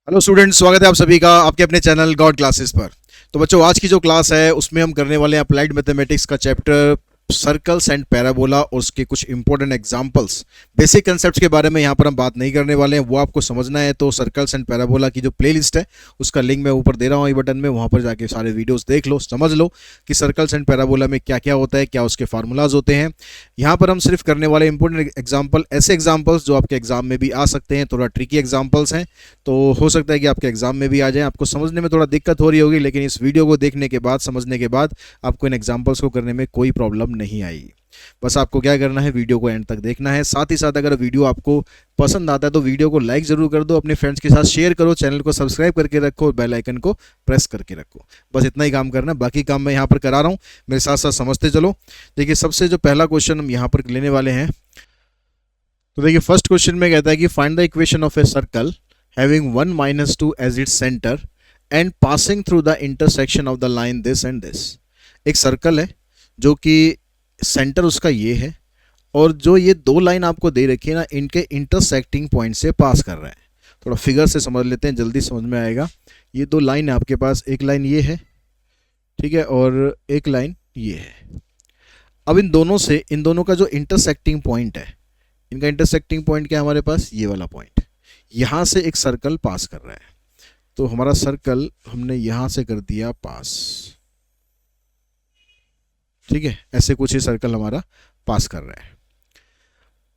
Hello students, स्वागत है आप सभी का आपके अपने चैनल गॉड क्लासेस पर। तो बच्चों, आज की जो क्लास है उसमें हम करने वाले हैं अप्लाइड मैथमेटिक्स का चैप्टर सर्कल्स एंड पैराबोला और उसके कुछ इंपॉर्टेंट एग्जांपल्स। बेसिक कंसेप्ट्स के बारे में यहाँ पर हम बात नहीं करने वाले हैं, वो आपको समझना है तो सर्कल्स एंड पैराबोला की जो प्लेलिस्ट है उसका लिंक मैं ऊपर दे रहा हूँ आई बटन में, वहाँ पर जाके सारे वीडियोस देख लो, समझ लो कि सर्कल्स एंड पैराबोला में क्या क्या होता है, क्या उसके फार्मूलाज होते हैं। यहाँ पर हम सिर्फ करने वाले इंपॉर्टेंट एग्जाम्पल, ऐसे एग्जाम्पल्स जो आपके एग्जाम में भी आ सकते हैं, थोड़ा ट्रिकी एग्जाम्पल्स हैं, तो हो सकता है कि आपके एग्जाम में भी आ जाए। आपको समझने में थोड़ा दिक्कत हो रही होगी, लेकिन इस वीडियो को देखने के बाद, समझने के बाद आपको इन एग्जाम्पल्स को करने में कोई प्रॉब्लम नहीं आएगी। बस आपको क्या करना है, वीडियो को एंड तक देखना है। साथ ही साथ अगर वीडियो आपको पसंद आता है तो वीडियो को लाइक जरूर कर दो, अपने फ्रेंड्स के साथ शेयर करो, चैनल को सब्सक्राइब करके रखो और बेल आइकन को प्रेस करके रखो। बस इतना ही काम करना, बाकी काम मैं यहाँ पर करा रहा हूँ, मेरे साथ साथ समझते चलो। देखिए, सबसे जो पहला क्वेश्चन हम यहाँ पर लेने वाले हैं, तो देखिए फर्स्ट क्वेश्चन में कहता है कि find the equation of a circle having 1 - 2 as its centre and passing through the intersection of the line this and this. एक सर्कल है जो कि सेंटर उसका ये है, और जो ये दो लाइन आपको दे रखी है ना, इनके इंटरसेक्टिंग पॉइंट से पास कर रहा है। थोड़ा फिगर से समझ लेते हैं, जल्दी समझ में आएगा। ये दो लाइन है आपके पास, एक लाइन ये है, ठीक है, और एक लाइन ये है। अब इन दोनों से, इन दोनों का जो इंटरसेक्टिंग पॉइंट है, इनका इंटरसेक्टिंग पॉइंट क्या है हमारे पास, ये वाला पॉइंट। यहाँ से एक सर्कल पास कर रहा है, तो हमारा सर्कल हमने यहाँ से कर दिया पास, ठीक है, ऐसे कुछ ही सर्कल हमारा पास कर रहा है।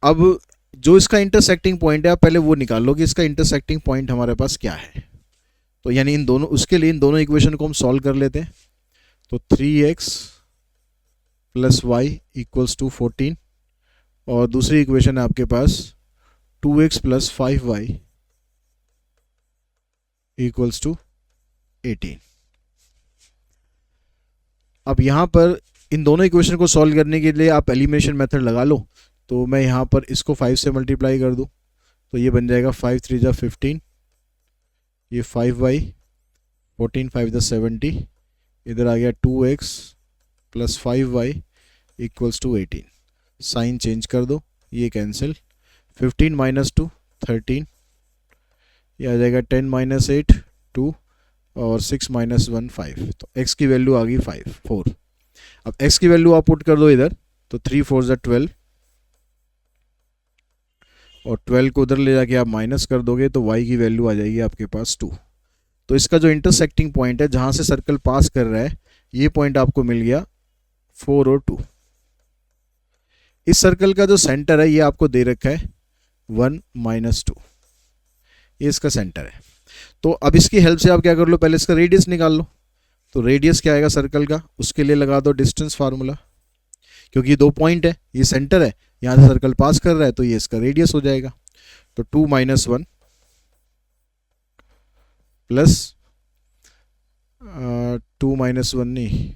अब जो इसका इंटरसेक्टिंग पॉइंट है, आप पहले वो निकाल लो कि इसका इंटरसेक्टिंग पॉइंट हमारे पास क्या है। तो यानी इन दोनों, उसके लिए इन दोनों इक्वेशन को हम सॉल्व कर लेते हैं। तो 3x + y = 14, और दूसरी इक्वेशन है आपके पास 2x + 5y = 18। अब यहाँ पर इन दोनों इक्वेशन को सॉल्व करने के लिए आप एलिमिनेशन मेथड लगा लो। तो मैं यहाँ पर इसको 5 से मल्टीप्लाई कर दूँ, तो ये बन जाएगा 5 × 3 = 15, ये 5y, 14 × 5 = 70, इधर आ गया 2x + 5y = 18। साइन चेंज कर दो, ये कैंसिल, 15 - 2 13, ये आ जाएगा 10 - 8 2, और 6 - 1 5। तो x की वैल्यू आ गई 4। अब x की वैल्यू आप पुट कर दो इधर, तो 3 × 4 = 12, और 12 को उधर ले जाके आप माइनस कर दोगे तो y की वैल्यू आ जाएगी आपके पास 2। तो इसका जो इंटरसेक्टिंग पॉइंट है, जहाँ से सर्कल पास कर रहा है, ये पॉइंट आपको मिल गया 4 और 2। इस सर्कल का जो सेंटर है ये आपको दे रखा है 1 - 2, ये इसका सेंटर है। तो अब इसकी हेल्प से आप क्या कर लो, पहले इसका रेडियस निकाल लो। तो रेडियस क्या आएगा सर्कल का, उसके लिए लगा दो डिस्टेंस फार्मूला, क्योंकि ये दो पॉइंट है, ये सेंटर है, यहाँ से सर्कल पास कर रहा है, तो ये इसका रेडियस हो जाएगा। तो 2 - 1 प्लस 2 - 1 नहीं,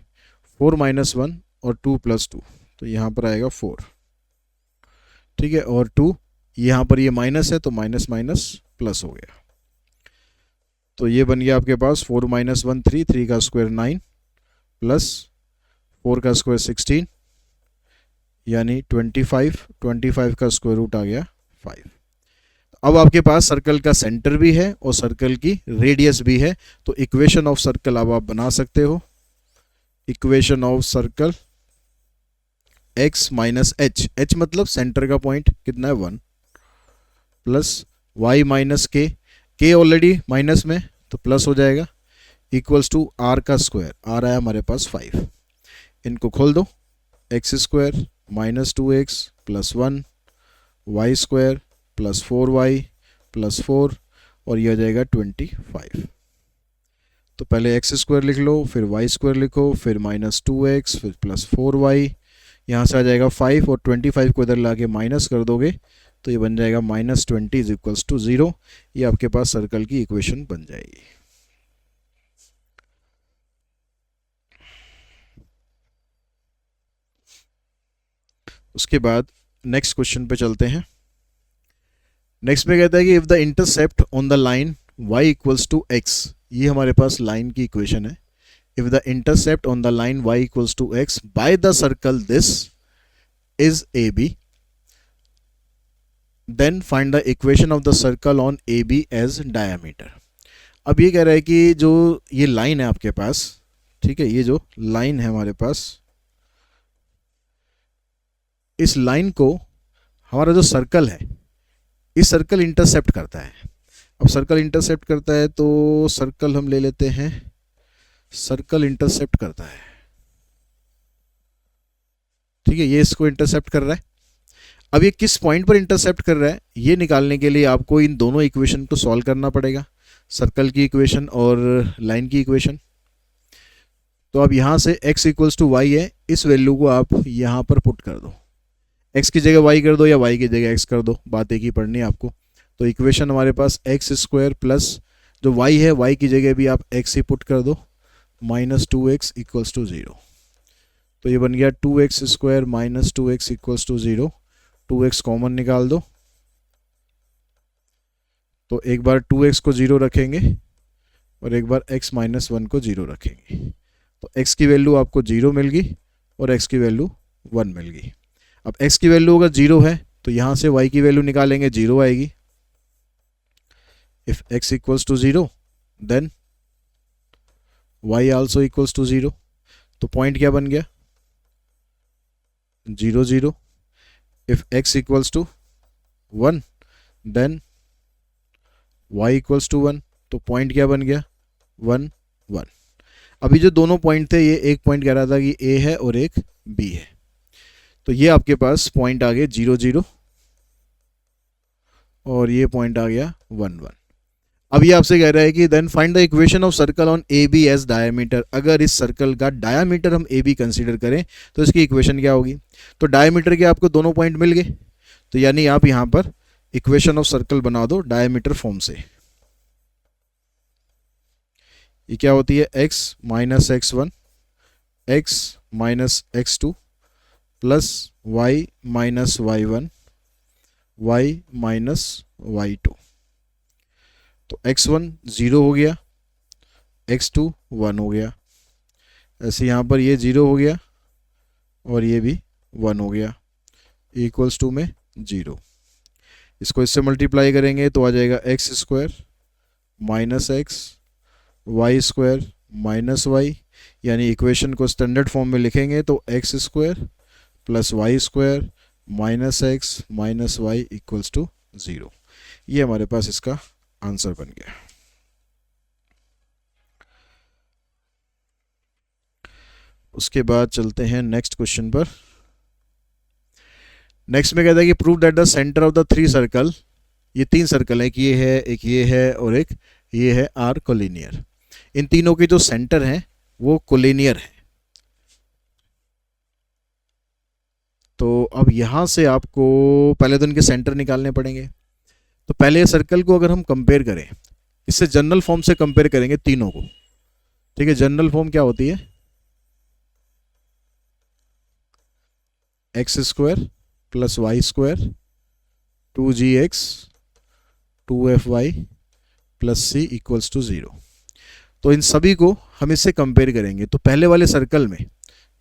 4 - 1 और 2 + 2, तो यहाँ पर आएगा 4, ठीक है, और 2 यहाँ पर ये माइनस है, तो माइनस माइनस प्लस हो गया। तो ये बन गया आपके पास 4 - 1 3, 3 का स्क्वायर 9, प्लस 4 का स्क्वायर 16, यानी 25, 25 का स्क्वायर रूट आ गया 5। अब आपके पास सर्कल का सेंटर भी है और सर्कल की रेडियस भी है, तो इक्वेशन ऑफ सर्कल अब आप बना सकते हो। Equation of circle x - h, h मतलब सेंटर का पॉइंट कितना है 1, plus y - k, k already minus में तो प्लस हो जाएगा, इक्वल्स टू r का स्क्वायर, r आया हमारे पास 5। इनको खोल दो, x² - 2x + 1, y² + 4y + 4, और ये हो जाएगा 25। तो पहले x² लिख लो, फिर y² लिखो, फिर -2x, फिर +4y, यहाँ से आ जाएगा 5, और 25 को इधर ला के माइनस कर दोगे तो ये बन जाएगा -20 = 0। ये आपके पास सर्कल की इक्वेशन बन जाएगी। उसके बाद नेक्स्ट क्वेश्चन पे चलते हैं। नेक्स्ट में कहता है कि if the intercept on the line y = x, ये हमारे पास लाइन की इक्वेशन है। If the intercept on the line y = x by the circle this is AB, then find the equation of the circle on AB as diameter। अब ये कह रहा है कि जो ये लाइन है आपके पास, ठीक है, ये जो लाइन है हमारे पास, इस लाइन को हमारा जो सर्कल है, इस सर्कल इंटरसेप्ट करता है। अब सर्कल इंटरसेप्ट करता है तो सर्कल हम ले लेते हैं, सर्कल इंटरसेप्ट करता है, ठीक है, ये इसको इंटरसेप्ट कर रहा है। अब ये किस पॉइंट पर इंटरसेप्ट कर रहा है ये निकालने के लिए आपको इन दोनों इक्वेशन को सॉल्व करना पड़ेगा, सर्कल की इक्वेशन और लाइन की इक्वेशन। तो अब यहाँ से x इक्वल्स टू वाई है, इस वैल्यू को आप यहाँ पर पुट कर दो, x की जगह y कर दो या y की जगह x कर दो, बात एक ही पढ़नी है आपको। तो इक्वेशन हमारे पास एक्स स्क्वायर प्लस जो y है y की जगह भी आप x ही पुट कर दो, माइनस 2x इक्वल्स टू 0। तो ये बन गया 2x square minus 2x equals to 0, 2x common निकाल दो। तो एक बार 2x को 0 रखेंगे और एक बार x माइनस 1 को 0 रखेंगे, तो x की वैल्यू आपको 0 मिल गई और x की वैल्यू 1 मिल गई। अब x की वैल्यू अगर 0 है तो यहाँ से y की वैल्यू निकालेंगे, 0 आएगी। If x equals to 0 then y also equals to 0। तो पॉइंट क्या बन गया, 0 0। If x equals to 1 then y equals to 1। तो पॉइंट क्या बन गया, 1 1। अभी जो दोनों पॉइंट थे, ये एक पॉइंट कह रहा था कि a है और एक b है, तो ये आपके पास पॉइंट आ गए 0 0 और ये पॉइंट आ गया 1 1। अब ये आपसे कह रहा है कि then find the equation of circle on A B as diameter. अगर इस सर्कल का डायमीटर हम ए बी कंसीडर करें तो इसकी इक्वेशन क्या होगी। तो डायमीटर के आपको दोनों पॉइंट मिल गए, तो यानी आप यहाँ पर इक्वेशन ऑफ सर्कल बना दो डायमीटर फॉर्म से। ये क्या होती है, x minus x1 x minus x2 plus y minus y1 y minus y2। तो x1 0 हो गया, x2 1 हो गया, ऐसे यहाँ पर ये 0 हो गया और ये भी 1 हो गया, इक्वल्स टू में 0। इसको इससे मल्टीप्लाई करेंगे तो आ जाएगा x square minus x y square minus y, यानी इक्वेशन को स्टैंडर्ड फॉर्म में लिखेंगे तो x square plus y square minus x minus y equals to 0। ये हमारे पास इसका आंसर बन गया। उसके बाद चलते हैं नेक्स्ट क्वेश्चन पर। नेक्स्ट में कहता है कि prove that the centre of the three circle, ये तीन सर्कल है, कि ये है, एक ये है और एक ये है, आर कोलिनियर। इन तीनों के जो सेंटर हैं वो कोलिनियर है। तो अब यहां से आपको पहले तो इनके सेंटर निकालने पड़ेंगे। तो पहले सर्कल को अगर हम कंपेयर करें, इससे जनरल फॉर्म से कंपेयर करेंगे तीनों को, ठीक है। जनरल फॉर्म क्या होती है, x square plus y square 2gx 2fy plus c equals to 0। तो इन सभी को हम इससे कंपेयर करेंगे। तो पहले वाले सर्कल में,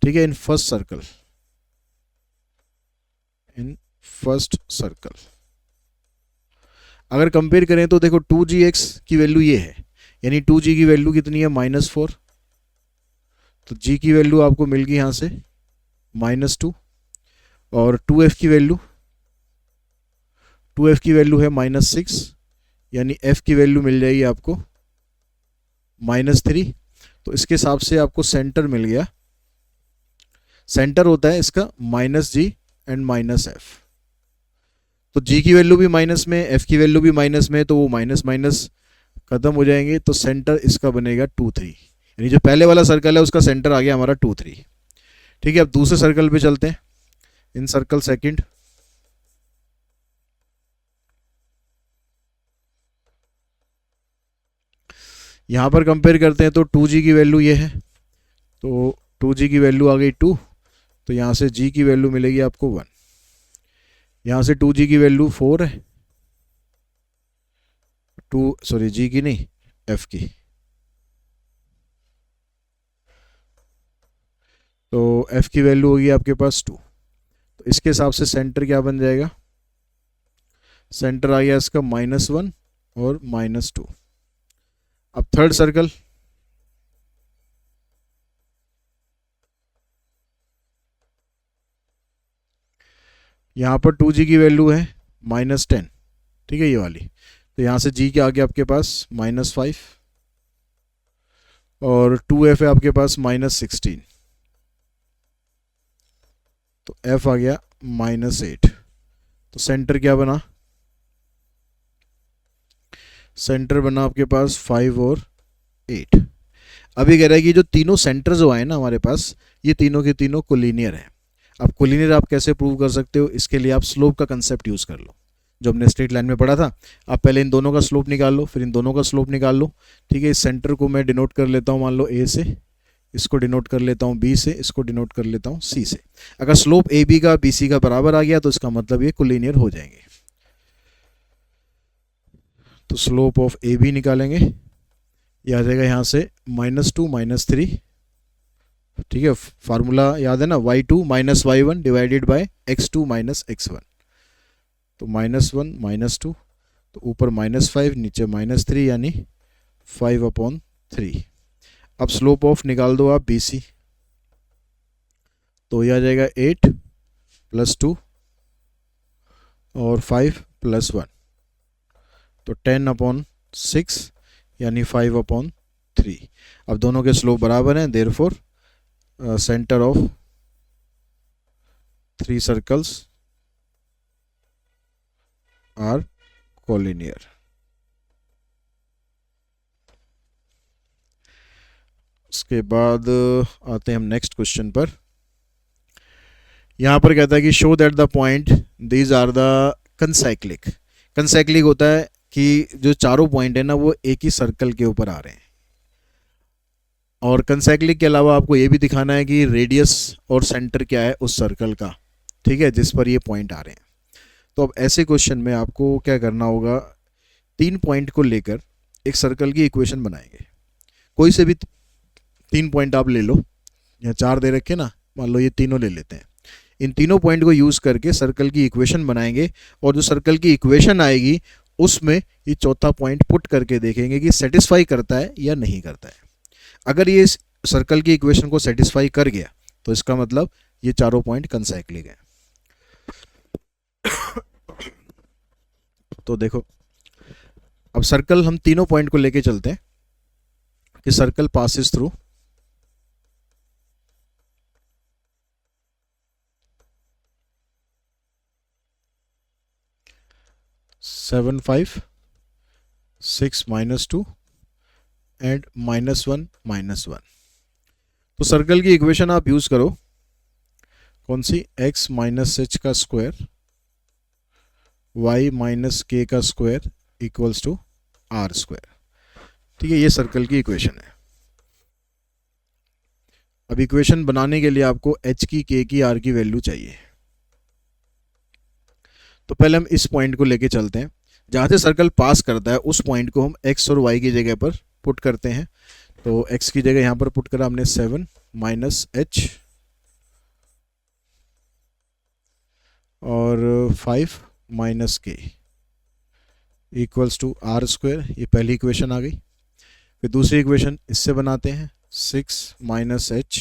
ठीक है, इन फर्स्ट सर्कल अगर कंपेयर करें तो देखो 2gx की वैल्यू ये है, यानी 2g की वैल्यू कितनी है, -4। तो g की वैल्यू आपको मिल गई यहाँ से -2, और 2f की वैल्यू है -6, यानी f की वैल्यू मिल जाएगी आपको -3। तो इसके हिसाब से आपको सेंटर मिल गया। सेंटर होता है इसका -g एंड -f। तो g की वैल्यू भी माइनस में, f की वैल्यू भी माइनस में, तो वो माइनस माइनस खत्म हो जाएंगे। तो सेंटर इसका बनेगा 2 3, यानी जो पहले वाला सर्कल है उसका सेंटर आ गया हमारा 2 3। ठीक है, अब दूसरे सर्कल पे चलते हैं। इन सर्कल सेकंड, यहाँ पर कंपेयर करते हैं तो 2g की वैल्यू ये है, तो 2g की वैल्यू आ गई 2, तो यहाँ से g की वैल्यू मिलेगी आपको 1। यहाँ से 2g की वैल्यू 4 है, g की नहीं, f की। तो f की वैल्यू होगी आपके पास 2। तो इसके हिसाब से सेंटर क्या बन जाएगा, सेंटर आ गया इसका -1 और -2। अब थर्ड सर्कल, यहाँ पर 2g की वैल्यू है -10, ठीक है ये वाली। तो यहाँ से g के आगे आपके पास -5 और 2f है आपके पास -16, तो f आ गया -8। तो सेंटर क्या बना, सेंटर बना आपके पास 5 और 8। अभी कह रहा है कि जो तीनों सेंटर जो आए ना हमारे पास, ये तीनों के तीनों कोलिनियर हैं। अब कोलिनियर आप कैसे प्रूव कर सकते हो, इसके लिए आप स्लोप का कंसेप्ट यूज़ कर लो, जो हमने स्ट्रेट लाइन में पढ़ा था। आप पहले इन दोनों का स्लोप निकाल लो, फिर इन दोनों का स्लोप निकाल लो, ठीक है। इस सेंटर को मैं डिनोट कर लेता हूँ मान लो ए से, इसको डिनोट कर लेता हूँ बी से, इसको डिनोट कर लेता हूँ सी से। अगर स्लोप ए बी का बी सी का बराबर आ गया तो इसका मतलब ये कोलिनियर हो जाएंगे। तो स्लोप ऑफ ए बी निकालेंगे, ये आ जाएगा यहाँ से -2 -3, ठीक है। फार्मूला याद है ना, y2 - y1 divided by x2 - x1। तो -1 -2, तो ऊपर -5 नीचे -3 यानी 5/3। अब स्लोप ऑफ निकाल दो आप BC, तो यह आ जाएगा 8 + 2 और 5 + 1, तो 10/6 यानी 5/3। अब दोनों के स्लोप बराबर हैं, therefore centre of 3 circles are collinear. उसके बाद आते हैं हम नेक्स्ट क्वेश्चन पर। यहाँ पर कहता है कि show that the point these are the concyclic. Concyclic होता है कि जो चारों पॉइंट है ना वो एक ही सर्कल के ऊपर आ रहे हैं। और कंसाइक्लिक के अलावा आपको ये भी दिखाना है कि रेडियस और सेंटर क्या है उस सर्कल का, ठीक है, जिस पर ये पॉइंट आ रहे हैं। तो अब ऐसे क्वेश्चन में आपको क्या करना होगा, 3 पॉइंट को लेकर एक सर्कल की इक्वेशन बनाएंगे। कोई से भी 3 पॉइंट आप ले लो, यहाँ 4 दे रखे ना, मान लो ये तीनों ले लेते हैं। इन तीनों पॉइंट को यूज़ करके सर्कल की इक्वेशन बनाएंगे, और जो सर्कल की इक्वेशन आएगी उसमें ये चौथा पॉइंट पुट करके देखेंगे कि सेटिस्फाई करता है या नहीं करता है। अगर ये इस सर्कल की इक्वेशन को सेटिस्फाई कर गया तो इसका मतलब ये चारों पॉइंट कंसाइक्लिक हैं। तो देखो, अब सर्कल हम तीनों पॉइंट को लेके चलते हैं कि सर्कल पासिस थ्रू 7 5 6 -2 एंड -1 -1। तो सर्कल की इक्वेशन आप यूज करो, कौन सी, x - h का स्क्वायर y - k का square equals to r square, ठीक है। ये सर्कल की इक्वेशन है। अब इक्वेशन बनाने के लिए आपको h की, k की, r की वैल्यू चाहिए। तो पहले हम इस पॉइंट को लेके चलते हैं, जहाँ से सर्कल पास करता है उस पॉइंट को हम x और y की जगह पर पुट करते हैं। तो x की जगह यहाँ पर पुट करा हमने 7 - h और 5 - k equals to r square. ये पहली इक्वेशन आ गई। फिर दूसरी इक्वेशन इससे बनाते हैं, 6 - h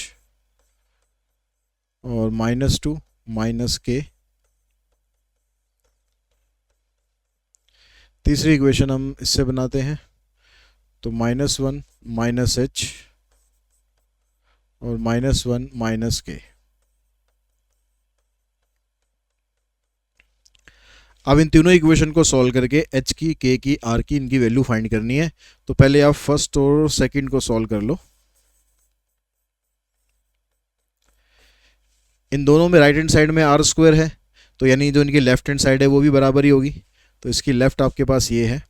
और -2 - k। तीसरी इक्वेशन हम इससे बनाते हैं, तो -1 - h और -1 - k। अब इन तीनों इक्वेशन को सॉल्व करके h की, k की, r की, इनकी वैल्यू फाइंड करनी है। तो पहले आप फर्स्ट और सेकंड को सॉल्व कर लो। इन दोनों में राइट हैंड साइड में r स्क्वायर है, तो यानी जो इनकी लेफ्ट हैंड साइड है वो भी बराबर ही होगी। तो इसकी लेफ्ट आपके पास ये है,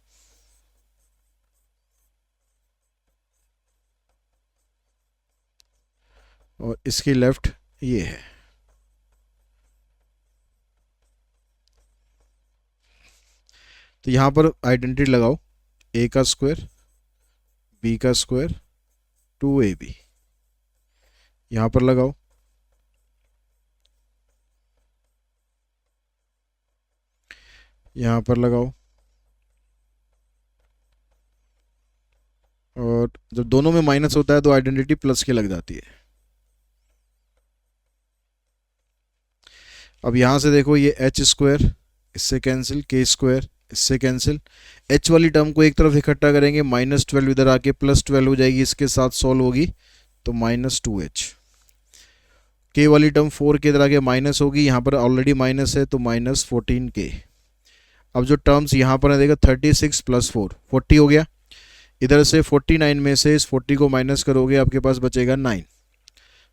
और इसकी लेफ्ट ये है। तो यहाँ पर आइडेंटिटी लगाओ, a का स्क्वायर b का स्क्वायर 2ab, यहाँ पर लगाओ, यहाँ पर लगाओ, और जब दोनों में माइनस होता है तो आइडेंटिटी प्लस की लग जाती है। अब यहाँ से देखो ये एच स्क्वायर इससे कैंसिल, के स्क्वायर इससे कैंसिल, एच वाली टर्म को एक तरफ इकट्ठा करेंगे, -12 इधर आके +12 हो जाएगी, इसके साथ सॉल्व होगी तो -2h। के वाली टर्म 4 के इधर आके माइनस होगी, यहाँ पर ऑलरेडी माइनस है तो -14k। अब जो टर्म्स यहाँ पर है देखो 36 + 4 40 हो गया, इधर से 49 में से इस 40 को माइनस करोगे आपके पास बचेगा 9,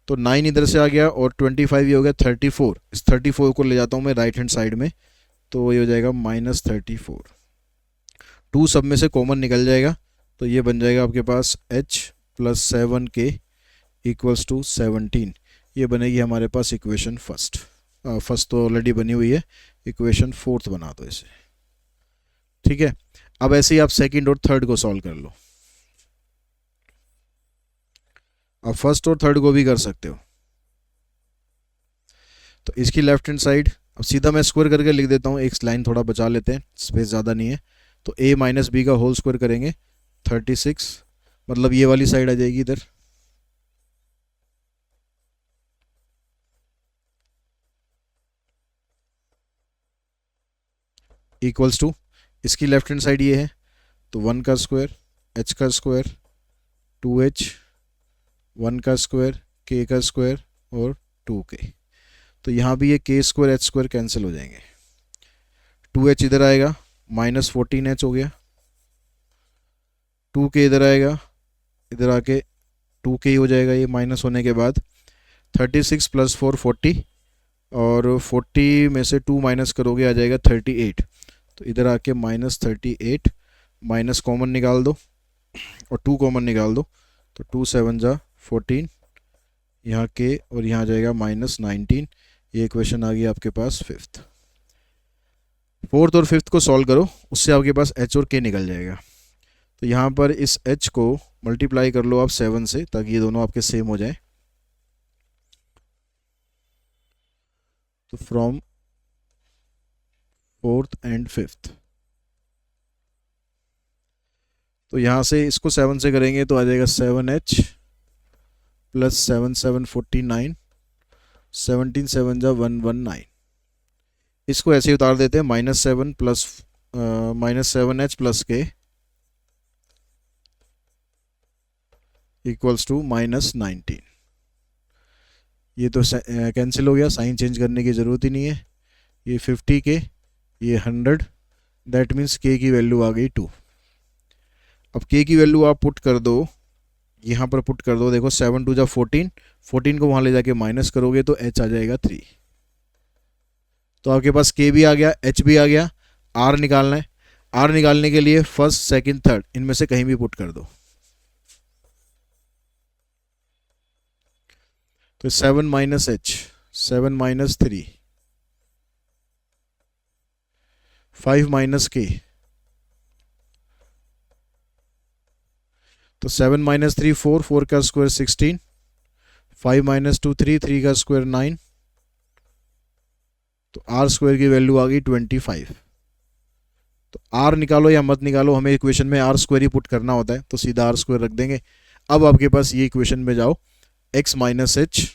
तो 9 इधर से आ गया और 25 ये हो गया 34। इस 34 को ले जाता हूँ मैं राइट हैंड साइड में, तो ये हो जाएगा -34। 2 सब में से कॉमन निकल जाएगा तो ये बन जाएगा आपके पास h + 7k = 17। ये बनेगी हमारे पास इक्वेशन फर्स्ट। फर्स्ट तो ऑलरेडी बनी हुई है, इक्वेशन फोर्थ बना दो इसे। ठीक है, अब ऐसे ही आप सेकंड और थर्ड को सॉल्व कर लो। अब फर्स्ट और थर्ड को भी कर सकते हो। तो इसकी लेफ्ट हैंड साइड अब सीधा मैं स्क्वायर करके लिख देता हूँ, एक लाइन थोड़ा बचा लेते हैं, स्पेस ज़्यादा नहीं है। तो a - b का होल स्क्वायर करेंगे 36, मतलब ये वाली साइड आ जाएगी इधर, इक्वल्स टू इसकी लेफ्ट हैंड साइड ये है तो 1 का स्क्वायर, h का स्क्वायर, 2h, 1 का स्क्वायर, k का स्क्वायर और 2k। तो यहाँ भी ये k square h square cancel हो जाएंगे, 2h इधर आएगा -14h हो गया, 2k इधर आएगा, इधर आके 2k हो जाएगा ये माइनस होने के बाद, 36 + 4 40, और 40 में से 2 माइनस करोगे आ जाएगा 38, तो इधर आके -38, माइनस कॉमन निकाल दो और 2 कॉमन निकाल दो, तो 2 7 जा 14, यहाँ के और यहाँ आ जाएगा -19। ये इक्वेशन आ गई आपके पास फिफ्थ। फोर्थ और फिफ्थ को सॉल्व करो, उससे आपके पास h और k निकल जाएगा। तो यहाँ पर इस h को मल्टीप्लाई कर लो आप 7 से, ताकि ये दोनों आपके सेम हो जाए। तो फ्रॉम फोर्थ एंड फिफ्थ, तो यहाँ से इसको 7 से करेंगे तो आ जाएगा 7h + 7 7 49, 17 7 जा 119। इसको ऐसे ही उतार देते हैं, -7 + -7h + k = -19। ये तो कैंसिल हो गया, साइन चेंज करने की ज़रूरत ही नहीं है। ये 50k, ये 100, दैट मीन्स k की वैल्यू आ गई 2। अब k की वैल्यू आप पुट कर दो, यहाँ पर पुट कर दो, देखो 7 2 जा 14, 14 को वहाँ ले जाके माइनस करोगे तो h आ जाएगा 3। तो आपके पास k भी आ गया, h भी आ गया, r निकालना है। r निकालने के लिए फर्स्ट सेकंड थर्ड इनमें से कहीं भी पुट कर दो। तो 7 - h, 7 - 3, 5 - k, तो 7 - 3 4, 4 का स्क्वायर 16, 5 - 2 3, 3 का स्क्वायर 9, तो r स्क्वायर की वैल्यू आ गई 25। तो r निकालो या मत निकालो, हमें इक्वेशन में r स्क्वायर ही पुट करना होता है, तो सीधा r स्क्वायर रख देंगे। अब आपके पास ये इक्वेशन में जाओ, x - h,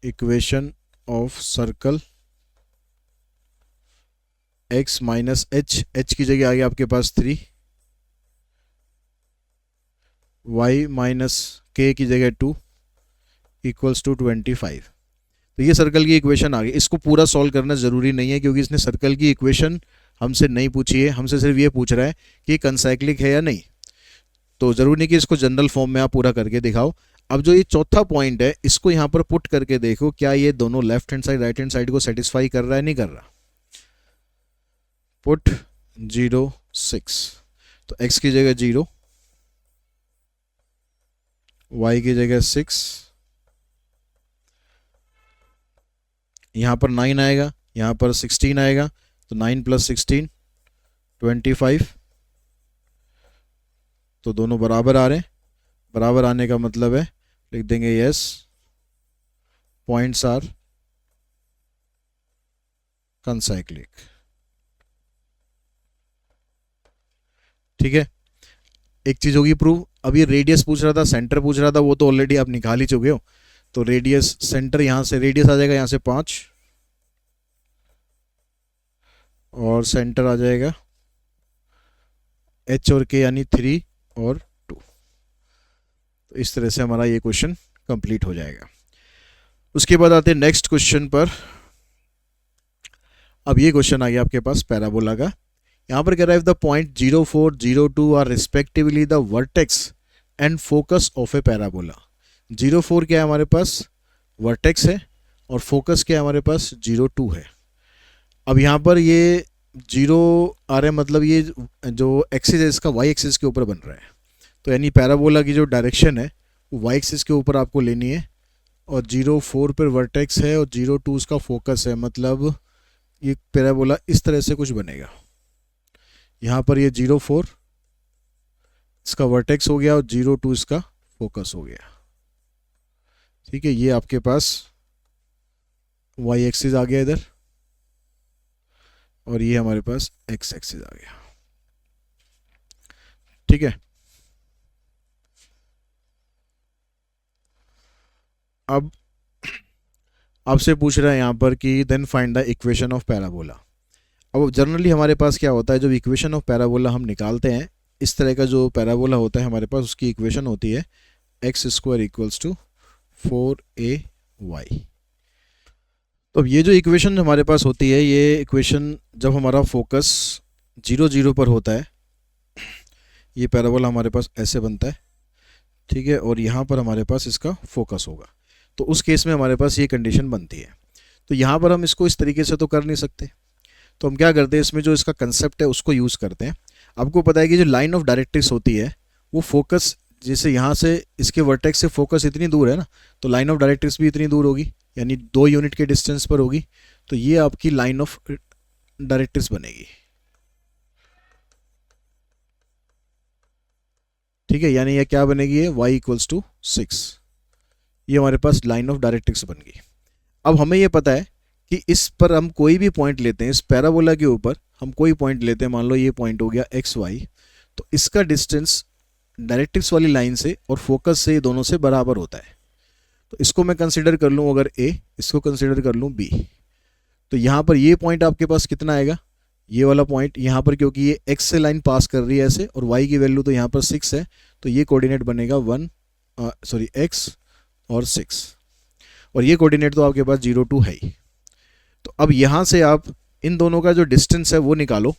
equation of circle x - h, h की जगह आ गया आपके पास 3, y - k की जगह 2 = 25। तो ये सर्कल की इक्वेशन आ गई। इसको पूरा सॉल्व करना ज़रूरी नहीं है, क्योंकि इसने सर्कल की इक्वेशन हमसे नहीं पूछी है, हमसे सिर्फ ये पूछ रहा है कि कंसाइक्लिक है या नहीं। तो ज़रूरी नहीं कि इसको जनरल फॉर्म में आप पूरा करके दिखाओ। अब जो ये चौथा पॉइंट है, इसको यहाँ पर पुट करके देखो, क्या ये दोनों left hand side right hand side को सेटिस्फाई कर रहा है, नहीं कर रहा। पुट 0 6, तो x की जगह 0, y की जगह 6, यहाँ पर 9 आएगा, यहाँ पर 16 आएगा, तो 9 + 16 25, तो दोनों बराबर आ रहे हैं। बराबर आने का मतलब है, लिख देंगे यस, पॉइंट्स आर कंसाइक्लिक। ठीक है, एक चीज़ होगी प्रूव। अब ये रेडियस पूछ रहा था, सेंटर पूछ रहा था, वो तो ऑलरेडी आप निकाल ही चुके हो। तो रेडियस सेंटर यहाँ से रेडियस आ जाएगा यहाँ से 5 और सेंटर आ जाएगा एच और के यानी 3 और 2। तो इस तरह से हमारा ये क्वेश्चन कंप्लीट हो जाएगा। उसके बाद आते हैं नेक्स्ट क्वेश्चन पर। अब ये क्वेश्चन आ गया आपके पास पैराबोला का। यहाँ पर कह रहा है, if the point 0, 4, 0, 2 are respectively the vertex and focus of a parabola. 0, 4 क्या है हमारे पास, वर्टेक्स है, और फोकस क्या है हमारे पास, 0, 2 है। अब यहाँ पर ये 0 आ रहा है, मतलब ये जो एक्सिस है इसका वाई एक्सिस के ऊपर बन रहा है। तो यानी पैराबोला की जो डायरेक्शन है वो वाई एक्सिस के ऊपर आपको लेनी है, और 0, 4 पर वर्टेक्स है और 0, 2 उसका फोकस है। मतलब ये पैराबोला इस तरह से कुछ बनेगा। यहाँ पर ये 0, 4 इसका वर्टेक्स हो गया और 0, 2 इसका फोकस हो गया। ठीक है, ये आपके पास वाई एक्सिस आ गया इधर, और ये हमारे पास एक्स एक्सिस आ गया। ठीक है, अब आपसे पूछ रहा है यहाँ पर कि then find the equation of parabola. अब जनरली हमारे पास क्या होता है, जब इक्वेशन ऑफ पैराबोला हम निकालते हैं, इस तरह का जो पैराबोला होता है हमारे पास, उसकी इक्वेशन होती है x square equals to 4ay। तो अब ये जो इक्वेशन हमारे पास होती है, ये इक्वेशन जब हमारा फोकस 0, 0 पर होता है, ये पैराबोला हमारे पास ऐसे बनता है। ठीक है, और यहाँ पर हमारे पास इसका फोकस होगा। तो उस केस में हमारे पास ये कंडीशन बनती है। तो यहाँ पर हम इसको इस तरीके से तो कर नहीं सकते, तो हम क्या करते हैं, इसमें जो इसका कंसेप्ट है उसको यूज़ करते हैं। आपको पता है कि जो लाइन ऑफ डायरेक्ट्रिक्स होती है वो फोकस, जैसे यहाँ से इसके वर्टेक्स से फोकस इतनी दूर है ना, तो लाइन ऑफ डायरेक्ट्रिक्स भी इतनी दूर होगी, यानी 2 यूनिट के डिस्टेंस पर होगी। तो ये आपकी लाइन ऑफ डायरेक्ट्रिक्स बनेगी। ठीक है, यानी यह क्या बनेगी, ये y इक्वल्स टू 6। ये हमारे पास लाइन ऑफ डायरेक्ट्रिक्स बन गई। अब हमें ये पता है कि इस पर हम कोई भी पॉइंट लेते हैं, इस पैराबोला के ऊपर हम कोई पॉइंट लेते हैं, मान लो ये पॉइंट हो गया एक्स वाई, तो इसका डिस्टेंस डायरेक्ट्रिक्स वाली लाइन से और फोकस से, दोनों से बराबर होता है। तो इसको मैं कंसिडर कर लूँ अगर ए, इसको कंसिडर कर लूँ बी, तो यहाँ पर ये पॉइंट आपके पास कितना आएगा, ये वाला पॉइंट यहाँ पर, क्योंकि ये एक्स से लाइन पास कर रही है ऐसे, और वाई की वैल्यू तो यहाँ पर 6 है, तो ये कोऑर्डिनेट बनेगा एक्स और 6, और ये कोऑर्डिनेट तो आपके पास 0, 2 है ही। तो अब यहाँ से आप इन दोनों का जो डिस्टेंस है वो निकालो,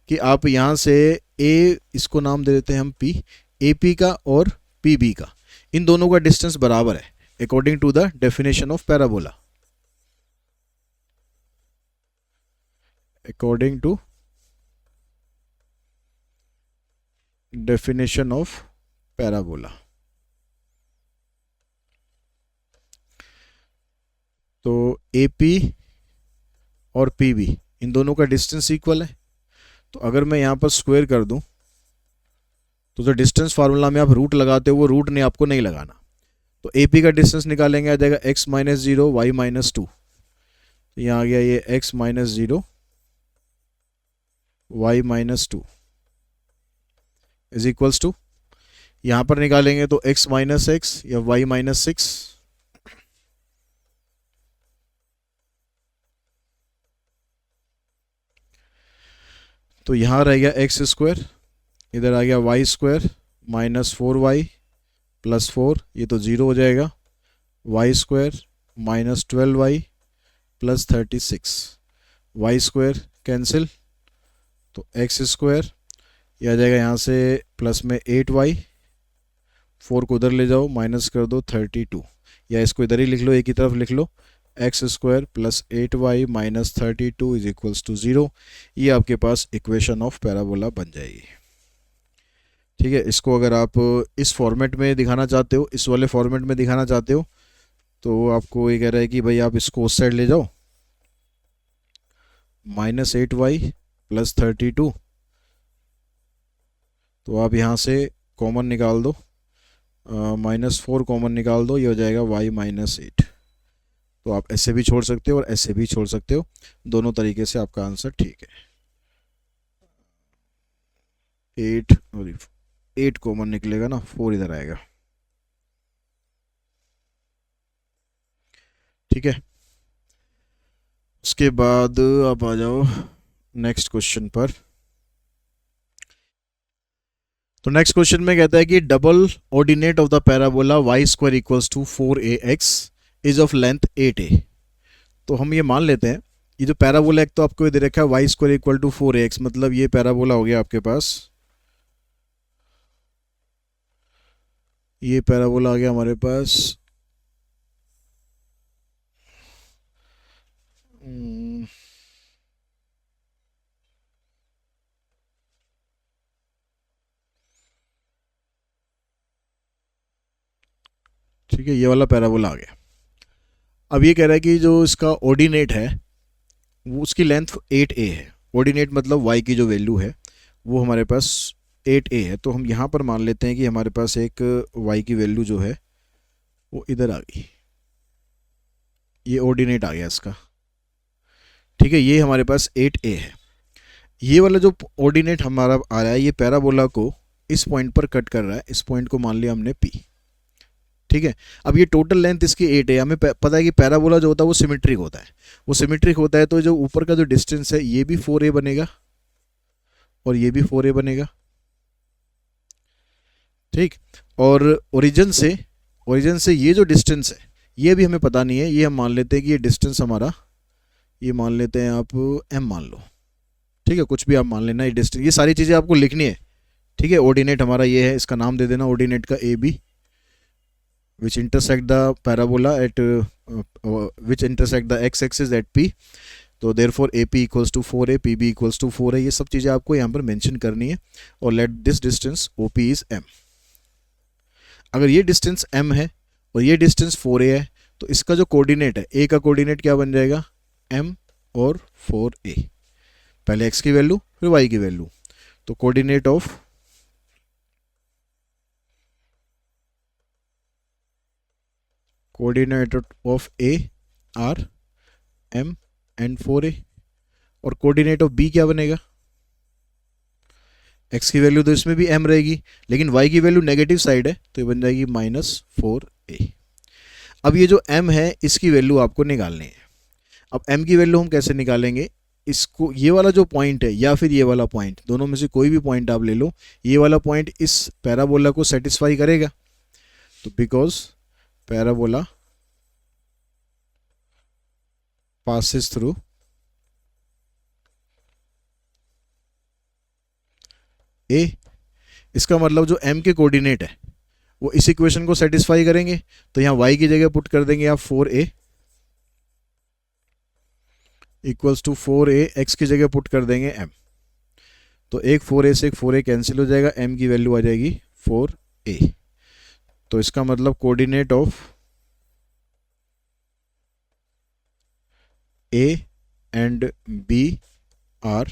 कि आप यहाँ से ए, इसको नाम दे देते हैं हम पी, ए पी का और पी बी का, इन दोनों का डिस्टेंस बराबर है according to the definition of parabola. According to definition of parabola. तो ए पी और पी बी, इन दोनों का डिस्टेंस इक्वल है। तो अगर मैं यहाँ पर स्क्वायर कर दूँ, तो जो डिस्टेंस फार्मूला में आप रूट लगाते हो वो रूट ने आपको नहीं लगाना। तो ए पी का डिस्टेंस निकालेंगे, आ जाएगा x माइनस 0 वाई माइनस 2। तो यहाँ आ गया ये x minus 0 y minus 2 is equals to, यहाँ पर निकालेंगे तो x माइनस एक्स या y माइनस 6, तो यहाँ रह गया एक्स स्क्वायर, इधर आ गया Y square minus 4y plus 4, ये तो 0 हो जाएगा, y square minus 12y plus 36, y square cancel, तो एक्स स्क्वायर ये आ जाएगा यहाँ से प्लस में 8y, 4 को उधर ले जाओ माइनस कर दो 32, या इसको इधर ही लिख लो, एक ही तरफ लिख लो, x square plus 8y minus 32 is equals to 0। ये आपके पास इक्वेशन ऑफ पैराबोला बन जाएगी। ठीक है, इसको अगर आप इस फॉर्मेट में दिखाना चाहते हो, इस वाले फॉर्मेट में दिखाना चाहते हो, तो आपको ये कह रहा है कि भाई आप इसको उस साइड ले जाओ, माइनस 8y प्लस 32, तो आप यहाँ से कॉमन निकाल दो, माइनस 4 कॉमन निकाल दो, ये हो जाएगा y माइनस 8। तो आप ऐसे भी छोड़ सकते हो और ऐसे भी छोड़ सकते हो, दोनों तरीके से आपका आंसर ठीक है। 8 और 8 कॉमन निकलेगा ना, 4 इधर आएगा। ठीक है, उसके बाद आप आ जाओ नेक्स्ट क्वेश्चन पर। तो नेक्स्ट क्वेश्चन में कहता है कि double ordinate of the parabola y square equals to 4ax is of length 8a। तो हम ये मान लेते हैं, ये जो पैराबोला एक तो आपको ये दे रखा है Y square equal to 4ax, मतलब ये पैराबोला हो गया आपके पास, ये पैराबोला आ गया हमारे पास। ठीक है, ये वाला पैराबोला आ गया। अब ये कह रहा है कि जो इसका ऑर्डिनेट है वो उसकी लेंथ 8a है। ऑर्डिनेट मतलब y की जो वैल्यू है वो हमारे पास 8a है। तो हम यहाँ पर मान लेते हैं कि हमारे पास एक y की वैल्यू जो है वो इधर आ गई, ये ऑर्डिनेट आ गया इसका। ठीक है, ये हमारे पास 8a है। ये वाला जो ऑर्डिनेट हमारा आ रहा है ये पैराबोला को इस पॉइंट पर कट कर रहा है, इस पॉइंट को मान लिया हमने p। ठीक है, अब ये टोटल लेंथ इसकी 8 है। हमें पता है कि पैराबोला जो होता है वो सिमेट्रिक होता है, वो सिमेट्रिक होता है, तो जो ऊपर का जो डिस्टेंस है ये भी 4a बनेगा और ये भी 4a बनेगा। ठीक, और ओरिजिन से ये जो डिस्टेंस है ये भी हमें पता नहीं है, ये हम मान लेते हैं कि ये डिस्टेंस हमारा, ये मान लेते हैं आप m मान लो। ठीक है, कुछ भी आप मान लेना, ये डिस्टेंस, ये सारी चीज़ें आपको लिखनी है। ठीक है, ऑर्डिनेट हमारा ये है, इसका नाम दे देना ऑर्डिनेट का A B, which intersect the parabola at which intersect the x-axis at p। तो therefore AP equals to 4a, PB equals to 4 है। ये सब चीज़ें आपको यहाँ पर मेंशन करनी है। और let this distance OP is m। अगर ये डिस्टेंस m है और ये डिस्टेंस 4a है तो इसका जो कोऑर्डिनेट है, a का कोऑर्डिनेट क्या बन जाएगा, m और 4a। पहले x की वैल्यू फिर y की वैल्यू, तो coordinate of a are m and 4a, और कोऑर्डिनेट ऑफ b क्या बनेगा, x की वैल्यू तो इसमें भी m रहेगी लेकिन y की वैल्यू नेगेटिव साइड है तो ये बन जाएगी -4a। अब ये जो m है इसकी वैल्यू आपको निकालनी है। अब m की वैल्यू हम कैसे निकालेंगे, इसको, ये वाला जो पॉइंट है या फिर ये वाला पॉइंट, दोनों में से कोई भी पॉइंट आप ले लो, ये वाला पॉइंट इस पैराबोला को सेटिस्फाई करेगा। तो because parabola passes through a, इसका मतलब जो m के कोऑर्डिनेट है वो इस इक्वेशन को सेटिस्फाई करेंगे। तो यहाँ y की जगह पुट कर देंगे आप 4a equals to 4a, x की जगह पुट कर देंगे m। तो एक 4a से एक 4a कैंसिल हो जाएगा, m की वैल्यू आ जाएगी 4a। तो इसका मतलब coordinate of a and b are,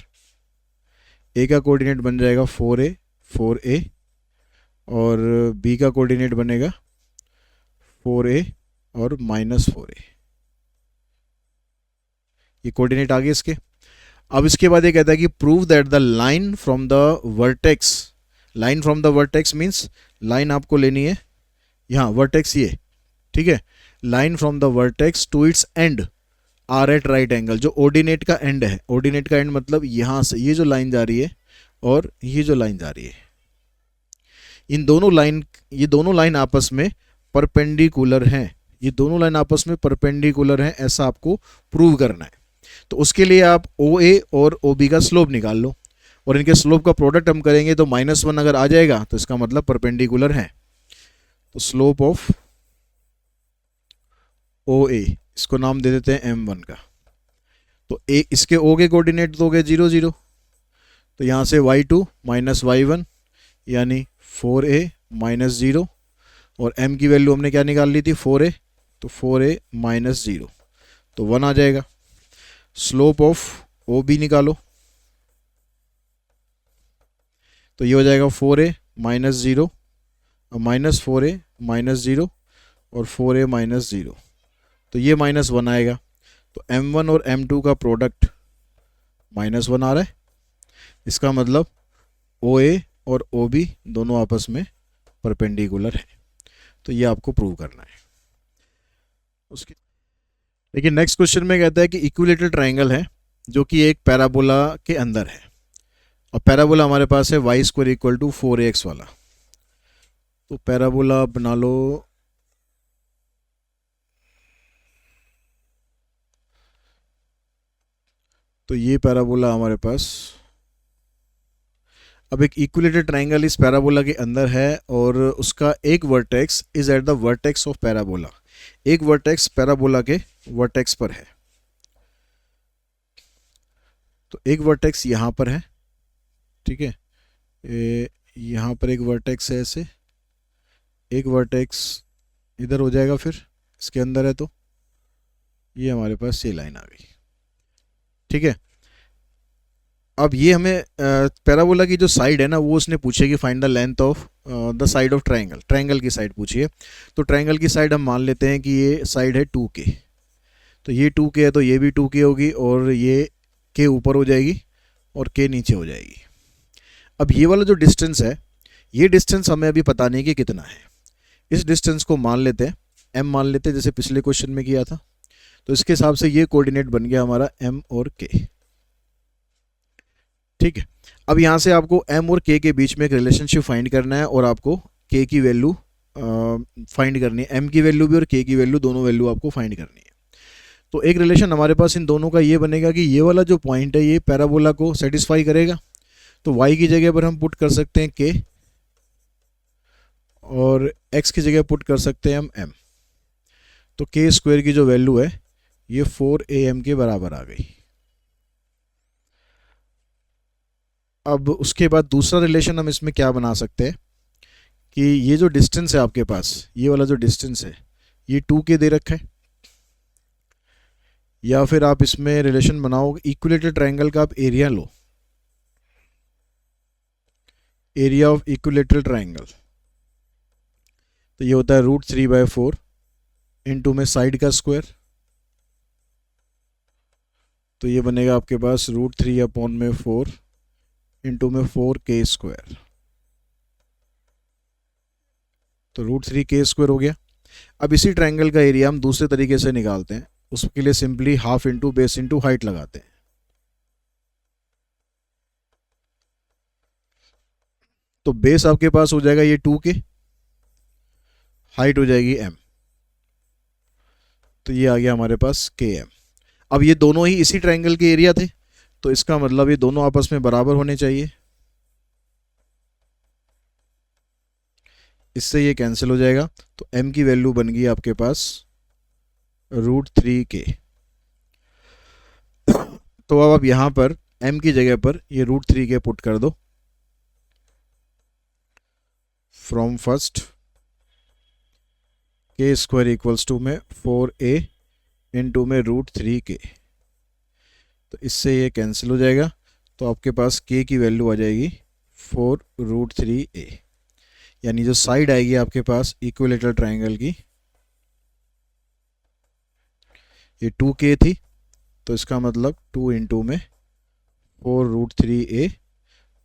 a का कोऑर्डिनेट बन जाएगा 4a और b का कोऑर्डिनेट बनेगा 4a और -4a। ये कोऑर्डिनेट आ गए इसके। अब इसके बाद ये कहता है कि prove that the line from the vertex, line from the vertex means line आपको लेनी है यहाँ वर्टेक्स ये, ठीक है, line from the vertex to its end are at right angle. जो ऑर्डिनेट का एंड है, ऑर्डिनेट का एंड मतलब यहाँ से ये जो लाइन जा रही है और ये जो लाइन जा रही है, इन दोनों लाइन, ये दोनों लाइन आपस में परपेंडिकुलर हैं, ये दोनों लाइन आपस में परपेंडिकुलर हैं, ऐसा आपको प्रूव करना है। तो उसके लिए आप OA और OB का स्लोप निकाल लो और इनके स्लोप का प्रोडक्ट हम करेंगे तो -1 अगर आ जाएगा तो इसका मतलब परपेंडिकुलर है। तो स्लोप ऑफ OA, इसको नाम दे देते हैं M1 का। तो इसके O के कोऑर्डिनेट दोगे 0 0, तो यहाँ से y2 -y1 यानी 4a -0 और m की वैल्यू हमने क्या निकाल ली थी 4a, तो 4a -0 तो 1 आ जाएगा। स्लोप ऑफ OB निकालो तो ये हो जाएगा 4a -0 -4a -0 और 4a -0, तो ये -1 आएगा। तो m1 और m2 का प्रोडक्ट -1 आ रहा है, इसका मतलब OA और ओ बी दोनों आपस में परपेंडिकुलर है। तो ये आपको प्रूव करना है। उसके देखिए नेक्स्ट क्वेश्चन में कहता है कि इक्विलेटरल ट्राइंगल है जो कि एक पैराबोला के अंदर है, और पैराबोला हमारे पास है Y square equal to 4ax वाला। तो पैराबोला बना लो, तो ये पैराबोला हमारे पास, अब एक इक्विलेटरल ट्राइंगल इस पैराबोला के अंदर है और उसका एक vertex is at the vertex of parabola, एक वर्टेक्स पैराबोला के वर्टेक्स पर है। तो एक वर्टेक्स यहाँ पर है, ठीक है, यहाँ पर एक वर्टेक्स है ऐसे, एक वर्टेक्स इधर हो जाएगा, फिर इसके अंदर है तो ये हमारे पास ये लाइन आ गई, ठीक है। अब ये हमें पैराबोला की जो साइड है ना वो उसने पूछे कि find the length of the side of triangle, triangle की साइड पूछिए। तो ट्राइंगल की साइड हम मान लेते हैं कि ये साइड है 2k, तो ये 2k है तो ये भी 2k होगी, और ये k ऊपर हो जाएगी और k नीचे हो जाएगी। अब ये वाला जो डिस्टेंस है, ये डिस्टेंस हमें अभी पता नहीं कि कितना है। इस डिस्टेंस को मान लेते हैं m मान लेते हैं, जैसे पिछले क्वेश्चन में किया था। तो इसके हिसाब से ये कोऑर्डिनेट बन गया हमारा m और k, ठीक है। अब यहाँ से आपको m और k के बीच में एक रिलेशनशिप फाइंड करना है, और आपको k की वैल्यू फाइंड करनी है, m की वैल्यू भी और k की वैल्यू, दोनों वैल्यू आपको फाइंड करनी है। तो एक रिलेशन हमारे पास इन दोनों का ये बनेगा कि ये वाला जो पॉइंट है ये पैराबोला को सेटिस्फाई करेगा। तो y की जगह पर हम पुट कर सकते हैं k, और x की जगह पुट कर सकते हैं हम m। तो k स्क्वायर की जो वैल्यू है ये 4am के बराबर आ गई। अब उसके बाद दूसरा रिलेशन हम इसमें क्या बना सकते हैं कि ये जो डिस्टेंस है आपके पास, ये वाला जो डिस्टेंस है ये 2k दे रखा है, या फिर आप इसमें रिलेशन बनाओ इक्विलेटरल ट्राइंगल का, आप area low, area of equilateral triangle. तो ये होता है √3/4 इंटू में साइड का स्क्वायर, तो ये बनेगा आपके पास √3/4 इंटू में 4k स्क्वायर, तो √3k² हो गया। अब इसी ट्राइंगल का एरिया हम दूसरे तरीके से निकालते हैं, उसके लिए simply half into base into height लगाते हैं। तो बेस आपके पास हो जाएगा ये 2k, हाइट हो जाएगी m, तो ये आ गया हमारे पास km। अब ये दोनों ही इसी ट्राइंगल के एरिया थे, तो इसका मतलब ये दोनों आपस में बराबर होने चाहिए, इससे ये कैंसिल हो जाएगा। तो m की वैल्यू बन गई आपके पास √3k। तो अब आप यहाँ पर m की जगह पर ये √3k पुट कर दो। From first k square equals to में 4a इंटू में √3k, तो इससे ये कैंसिल हो जाएगा। तो आपके पास k की वैल्यू आ जाएगी 4√3a, यानी जो साइड आएगी आपके पास इक्विलेटरल ट्राइंगल की ये 2k थी, तो इसका मतलब 2 इंटू में 4√3a,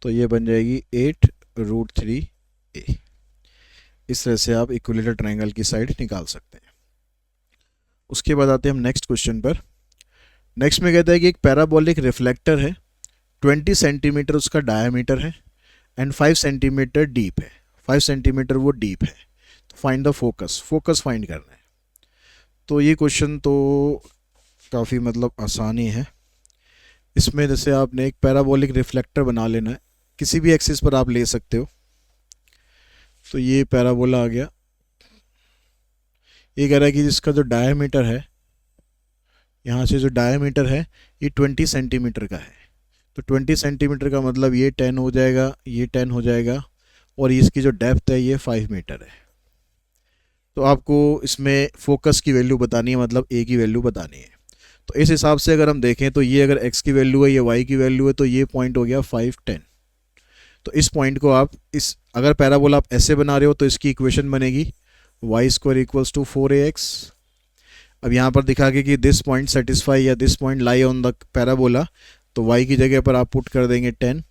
तो ये बन जाएगी 8√3a। इस तरह से आप इक्विलेटरल ट्राइंगल की साइड निकाल सकते हैं। उसके बाद आते हैं हम नेक्स्ट क्वेश्चन पर। नेक्स्ट में कहता है कि एक पैराबोलिक रिफ्लेक्टर है, 20 सेंटीमीटर उसका डायमीटर है एंड 5 सेंटीमीटर डीप है, 5 सेंटीमीटर वो डीप है। तो find the focus, focus find करना है। तो ये क्वेश्चन तो काफ़ी मतलब आसानी है। इसमें जैसे आपने एक पैराबोलिक रिफ्लेक्टर बना लेना है, किसी भी एक्सिस पर आप ले सकते हो। तो ये पैराबोला आ गया, ये कह रहा है कि जिसका जो डायमीटर है, यहाँ से जो डायमीटर है ये 20 सेंटीमीटर का है। तो 20 सेंटीमीटर का मतलब ये 10 हो जाएगा, ये 10 हो जाएगा, और इसकी जो डेप्थ है ये 5 मीटर है। तो आपको इसमें फोकस की वैल्यू बतानी है, मतलब ए की वैल्यू बतानी है। तो इस हिसाब से अगर हम देखें तो ये अगर x की वैल्यू है, ये y की वैल्यू है, तो ये पॉइंट हो गया 5, 10। तो इस पॉइंट को आप अगर पैराबोला आप ऐसे बना रहे हो तो इसकी इक्वेशन बनेगी y square equals to 4ax। अब यहाँ पर दिखा के कि दिस पॉइंट सेटिस्फाई या this point lie on the parabola, तो y की जगह पर आप पुट कर देंगे 10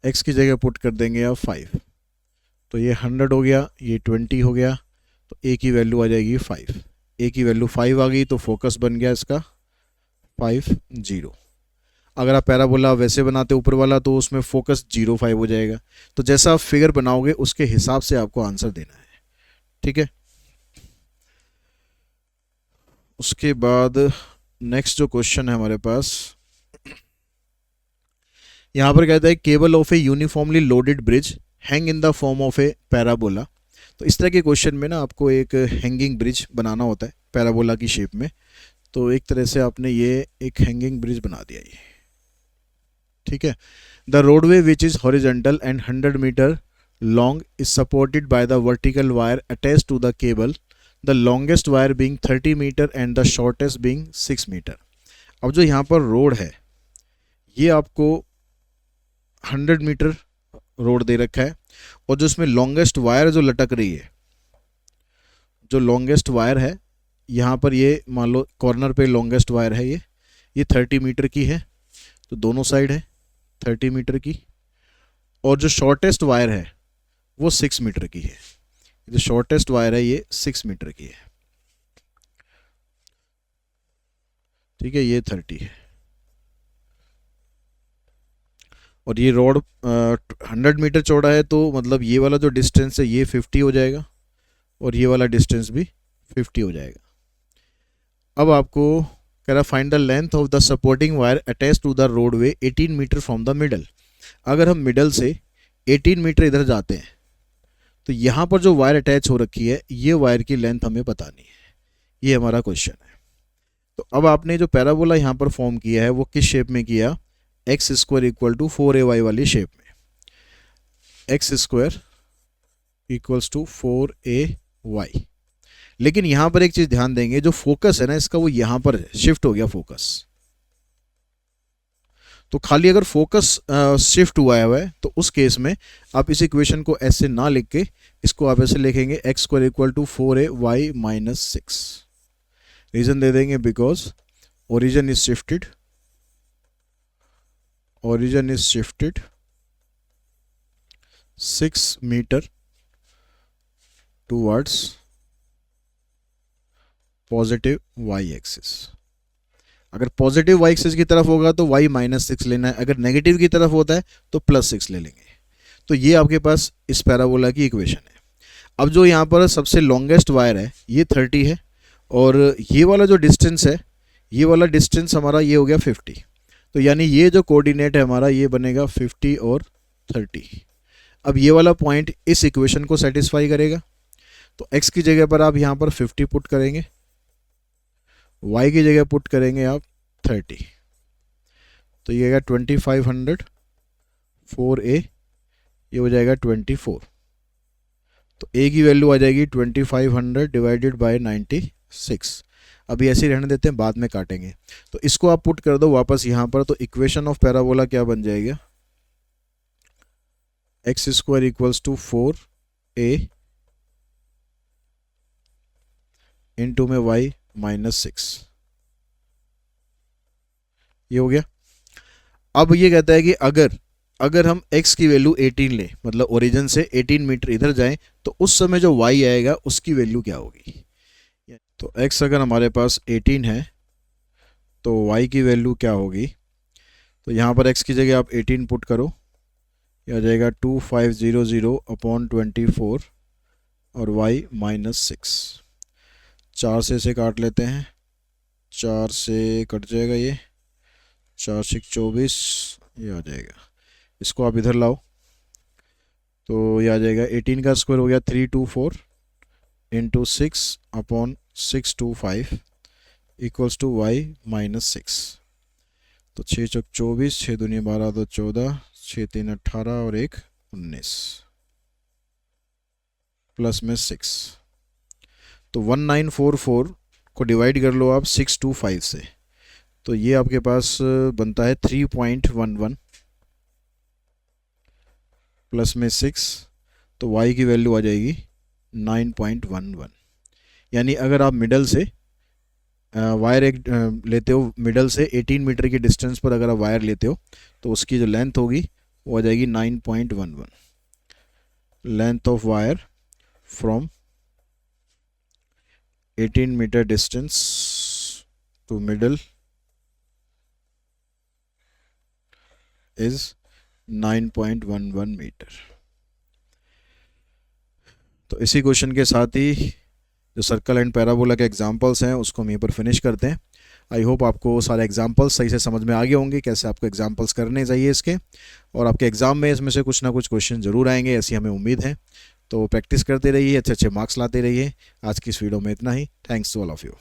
x की जगह पुट कर देंगे आप 5, तो ये 100 हो गया, ये 20 हो गया, तो a की वैल्यू आ जाएगी 5। a की वैल्यू 5 आ गई तो फोकस बन गया इसका 5 0। अगर आप पैराबोला वैसे बनाते ऊपर वाला तो उसमें फोकस 0 5 हो जाएगा। तो जैसा आप फिगर बनाओगे उसके हिसाब से आपको आंसर देना है, ठीक है। उसके बाद नेक्स्ट जो क्वेश्चन है हमारे पास, यहाँ पर कहता है cable of A uniformly loaded bridge hang in the form of a parabola. तो इस तरह के क्वेश्चन में ना आपको एक हैंगिंग ब्रिज बनाना होता है पैराबोला की शेप में। तो एक तरह से आपने ये एक हैंगिंग ब्रिज बना दिया ये, ठीक है। The roadway which is horizontal and 100 metre long is supported by the vertical wire attach to the cable, the longest wire being 30 metre and the shortest being 6 metre. अब जो यहाँ पर रोड है ये आपको 100 मीटर रोड दे रखा है, और जो इसमें लॉन्गेस्ट वायर जो लटक रही है, जो लॉन्गेस्ट वायर है यहाँ पर, ये मान लो कॉर्नर पे लॉन्गेस्ट वायर है ये 30 मीटर की है, तो दोनों साइड है 30 मीटर की। और जो शॉर्टेस्ट वायर है वो 6 मीटर की है, जो शॉर्टेस्ट वायर है ये 6 मीटर की है, ठीक है। ये 30 है, और ये रोड 100 मीटर चौड़ा है, तो मतलब ये वाला जो डिस्टेंस है ये 50 हो जाएगा, और ये वाला डिस्टेंस भी 50 हो जाएगा। अब आपको कह रहा find the length of the supporting wire attach to the roadway 18 metre from the middle. अगर हम मिडल से 18 मीटर इधर जाते हैं तो यहाँ पर जो वायर अटैच हो रखी है ये वायर की लेंथ हमें बतानी है, ये हमारा क्वेश्चन है। तो अब आपने जो पैराबोला यहाँ पर फॉर्म किया है वो किस शेप में किया, x square equal to 4ay वाली शेप में, x square equals to 4ay। लेकिन यहाँ पर एक चीज़ ध्यान देंगे, जो फोकस है ना इसका वो यहाँ पर शिफ्ट हो गया फोकस। तो खाली अगर फोकस शिफ्ट हुआ है तो उस केस में आप इस इक्वेशन को ऐसे ना लिख के इसको आप ऐसे लिखेंगे x square equal to 4ay minus 6। Reason दे देंगे because origin is shifted, origin is shifted 6 metre towards positive y axis. अगर पॉजिटिव y एक्सिस की तरफ होगा तो y माइनस 6 लेना है, अगर नेगेटिव की तरफ होता है तो प्लस 6 ले लेंगे। तो ये आपके पास इस पैराबोला की इक्वेशन है। अब जो यहाँ पर सबसे लॉन्गेस्ट वायर है ये 30 है, और ये वाला जो डिस्टेंस है ये वाला डिस्टेंस हमारा ये हो गया 50। तो यानी ये जो कोऑर्डिनेट है हमारा ये बनेगा 50 और 30। अब ये वाला पॉइंट इस इक्वेशन को सेटिस्फाई करेगा, तो x की जगह पर आप यहाँ पर 50 पुट करेंगे, y की जगह पुट करेंगे आप 30, तो ये आएगा 2500 4a, ये हो जाएगा 24। तो a की वैल्यू आ जाएगी 2500 डिवाइडेड बाय 96। अभी ऐसे ही रहने देते हैं, बाद में काटेंगे। तो इसको आप पुट कर दो वापस यहाँ पर, तो इक्वेशन ऑफ पैराबोला क्या बन जाएगा, x square equals to 4a into में y माइनस 6। ये हो गया। अब ये कहता है कि अगर हम x की वैल्यू 18 लें, मतलब ओरिजिन से 18 मीटर इधर जाएं, तो उस समय जो y आएगा उसकी वैल्यू क्या होगी। तो x अगर हमारे पास 18 है तो y की वैल्यू क्या होगी, तो यहाँ पर x की जगह आप 18 पुट करो, यह आ जाएगा 2500 अपॉन 24 और y माइनस 6। 4 से इसे काट लेते हैं, 4 से कट जाएगा ये, 4 से 24, ये आ जाएगा। इसको आप इधर लाओ तो ये आ जाएगा 18 का स्क्वायर हो गया 324 into 6 upon 625 equals to y minus 6। तो 6 चौक 24, 6 दूनी 12 तो 14, 6 3 18 और 1 19 प्लस में 6। तो 1944 को डिवाइड कर लो आप 625 से, तो ये आपके पास बनता है 3.11 प्लस में 6, तो y की वैल्यू आ जाएगी 9.11। यानी अगर आप मिडल से वायर एक लेते हो, मिडल से 18 मीटर की डिस्टेंस पर अगर आप वायर लेते हो तो उसकी जो लेंथ होगी वो आ जाएगी 9.11। Length of wire from 18 metre distance to middle is 9.11 metre. तो इसी क्वेश्चन के साथ ही जो सर्कल एंड पैराबोला के एग्जांपल्स हैं उसको हम यहीं पर फिनिश करते हैं। आई होप आपको सारे एग्जांपल्स सही से समझ में आ गए होंगे, कैसे आपको एग्जांपल्स करने चाहिए इसके, और आपके एग्ज़ाम में इसमें से कुछ ना कुछ क्वेश्चन ज़रूर आएंगे, ऐसी हमें उम्मीद है। तो प्रैक्टिस करते रहिए, अच्छे अच्छे मार्क्स लाते रहिए। आज की इस वीडियो में इतना ही। Thanks to all of you.